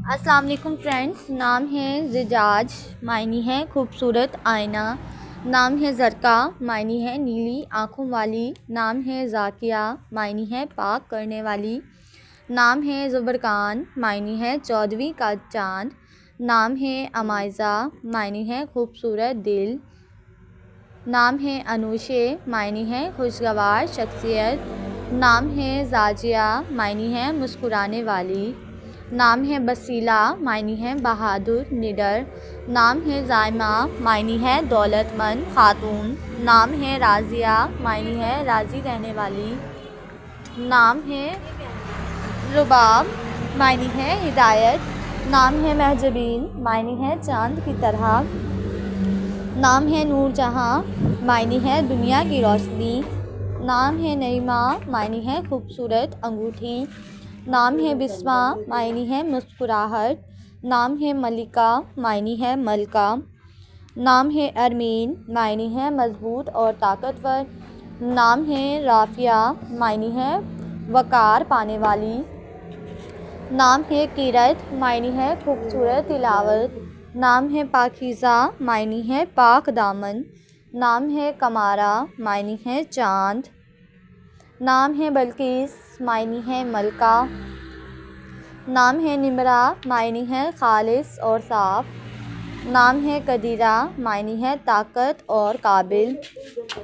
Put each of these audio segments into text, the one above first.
السلام علیکم فرینڈس. نام ہے زجاج، معنی ہے خوبصورت آئینہ. نام ہے زرقا، معنی ہے نیلی آنکھوں والی. نام ہے زاکیہ، معنی ہے پاک کرنے والی. نام ہے زبرقان، معنی ہے 14ویں کا چاند. نام ہے امائزہ، معنی ہے خوبصورت دل. نام ہے انوشے، معنی ہے خوشگوار شخصیت. نام ہے زاجیہ، معنی ہے مسکرانے والی. نام ہے بسیلہ، معنی ہے بہادر نڈر. نام ہے زائمہ، معنی ہے دولت مند خاتون. نام ہے راضیہ، معنی ہے راضی رہنے والی. نام ہے رباب، معنی ہے ہدایت. نام ہے محجبین، معنی ہے چاند کی طرح. نام ہے نور جہاں، معنی ہے دنیا کی روشنی. نام ہے نعیمہ، معنی ہے خوبصورت انگوٹھی. نام ہے بسمہ، معنی ہے مسکراہٹ. نام ہے ملکہ، معنی ہے ملکہ. نام ہے ارمین، معنی ہے مضبوط اور طاقتور. نام ہے رافعہ، معنی ہے وقار پانے والی. نام ہے قیرت، معنی ہے خوبصورت تلاوت. نام ہے پاکیزہ، معنی ہے پاک دامن. نام ہے قمارہ، معنی ہے چاند. نام ہے بلقیس، معنی ہے ملکہ. نام ہے نمرہ، معنی ہے خالص اور صاف. نام ہے قدیرہ، معنی ہے طاقت اور قابل.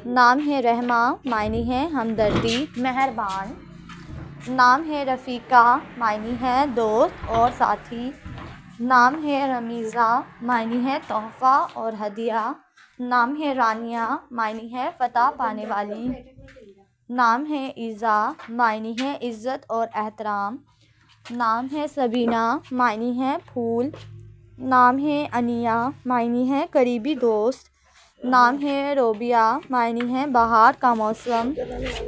نام ہے رحمہ، معنی ہے ہمدردی مہربان. نام ہے رفیقہ، معنی ہے دوست اور ساتھی. نام ہے رمیزہ، معنی ہے تحفہ اور ہدیہ. نام ہے رانیہ، معنی ہے فتح پانے والی. نام ہے ایزا، معنی ہے عزت اور احترام. نام ہے سبینہ، معنی ہے پھول. نام ہے انیہ، معنی ہے قریبی دوست. نام ہے روبیہ، معنی ہے بہار کا موسم.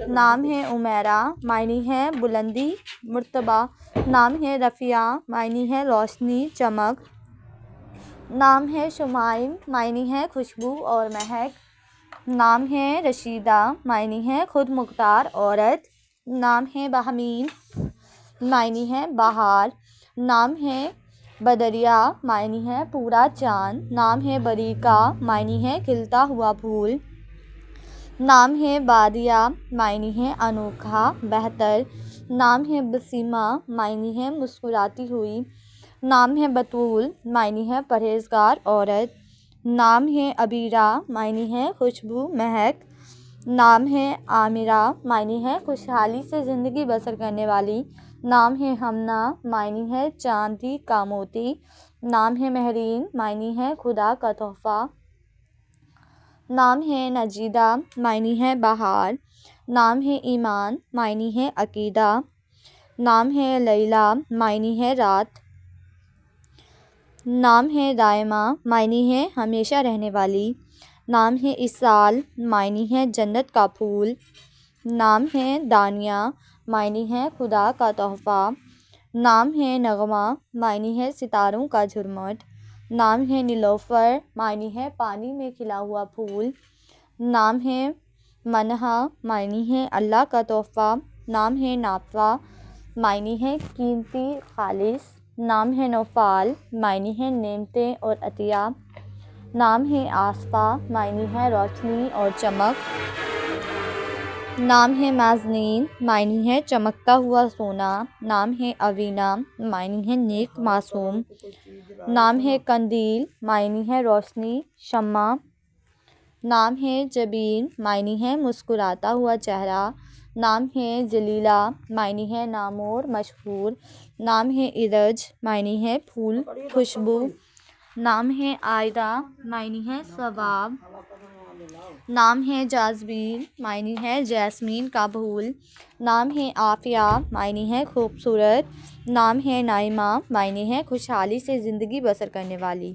نام ہے امیرہ، معنی ہے بلندی مرتبہ. نام ہے رفیہ، معنی ہے روشنی چمک. نام ہے شمائم، معنی ہے خوشبو اور مہک. نام ہے رشیدہ، معنی ہے خود مختار عورت. نام ہے بہمین، معنی ہے بہار. نام ہے بدریہ، معنی ہے پورا چاند. نام ہے بریقہ، معنی ہے کھلتا ہوا پھول. نام ہے بادیہ، معنی ہے انوکھا بہتر. نام ہے بسیمہ، معنی ہے مسکراتی ہوئی. نام ہے بطول، معنی ہے پرہیزگار عورت. نام ہے عبیرہ، معنی ہے خوشبو مہک. نام ہے عامرہ، معنی ہے خوشحالی سے زندگی بسر کرنے والی. نام ہے ہمنا، معنی ہے چاندی کا موتی. نام ہے مہرین، معنی ہے خدا کا تحفہ. نام ہے نجیدہ، معنی ہے بہار. نام ہے ایمان، معنی ہے عقیدہ. نام ہے لیلی، معنی ہے رات. نام ہے دائمہ، معنی ہے ہمیشہ رہنے والی. نام ہے اسال، معنی ہے جنت کا پھول. نام ہے دانیہ، معنی ہے خدا کا تحفہ. نام ہے نغمہ، معنی ہے ستاروں کا جھرمٹ. نام ہے نیلوفر، معنی ہے پانی میں کھلا ہوا پھول. نام ہے منہا، معنی ہے اللہ کا تحفہ. نام ہے نافع، معنی ہے قیمتی خالص. نام ہے نوفال، معنی ہے نعمتیں اور عطیہ. نام ہے آصفہ، معنی ہے روشنی اور چمک. نام ہے نازنین، معنی ہے چمکتا ہوا سونا. نام ہے اوینہ، معنی ہے نیک معصوم. نام ہے قندیل، معنی ہے روشنی شمع. نام ہے جبین، معنی ہے مسکراتا ہوا چہرہ. نام ہے جلیلہ، معنی ہے نامور مشہور. نام ہے ارج، معنی ہے پھول خوشبو. نام ہے عائدہ، معنی ہے ثواب. نام ہے جاذبین، معنی ہے جیسمین کا پھول. نام ہے عافیہ، معنی ہے خوبصورت. نام ہے نائمہ، معنی ہے خوشحالی سے زندگی بسر کرنے والی.